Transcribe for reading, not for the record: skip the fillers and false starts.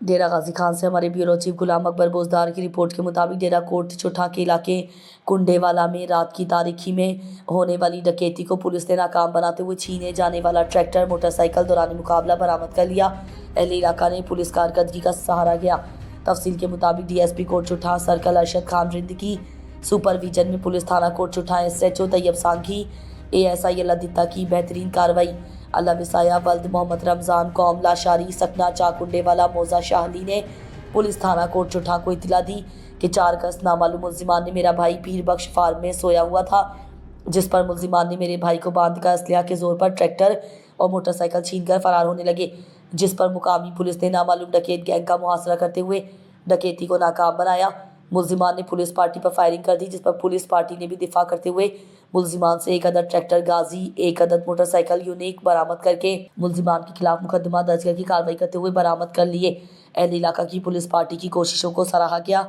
डेरा गाजी खान से हमारे bureau chief गुलाम अकबर बोजदार की रिपोर्ट के मुताबिक डेरा कोट चौठा के इलाके कुंडेवाला में रात की तारीखी में होने वाली डकैती को पुलिस ने नाकाम बनाते हुए छीने जाने वाला ट्रैक्टर मोटरसाइकिल दौरान मुकाबला बरामद कर लिया। अहले इलाका ने पुलिस कारकर्दगी का सहारा गया। तफसील के मुताबिक डीएसपी कोट चौठा सर्कल अरशद खान रिंद की सुपरविजन में पुलिस थाना कोट चौठा एसएचओ तैयब सांघी एएसआई अल्लादित्ता की बेहतरीन कार्रवाई अल्लाह विसाया वल्द मोहम्मद रमज़ान कौम लाशारी सकना चाकुंडे वाला मोजा शाहली ने पुलिस थाना कोट चौठा को इतला दी कि 4 अगस्त नामालूम मुल्जिमान ने मेरा भाई पीर बख्श फार्म में सोया हुआ था, जिस पर मुल्जिमान ने मेरे भाई को बांध कर असलिया के जोर पर ट्रैक्टर और मोटरसाइकिल छीनकर फरार होने लगे, जिस पर मुकामी पुलिस ने नामालूम डकैत गैंग का मुहासरा करते हुए डकैती को नाकाम बनाया। मुल्जिमान ने पुलिस पार्टी पर फायरिंग कर दी, जिस पर पुलिस पार्टी ने भी दिफा करते हुए मुल्जिमान से 1 अदद ट्रैक्टर गाजी 1 अदद मोटरसाइकिल यूनिक बरामद करके मुल्जिमान के खिलाफ मुकदमा दर्ज करके कार्रवाई करते हुए बरामद कर लिए। अहले इलाका की पुलिस पार्टी की कोशिशों को सराहा गया।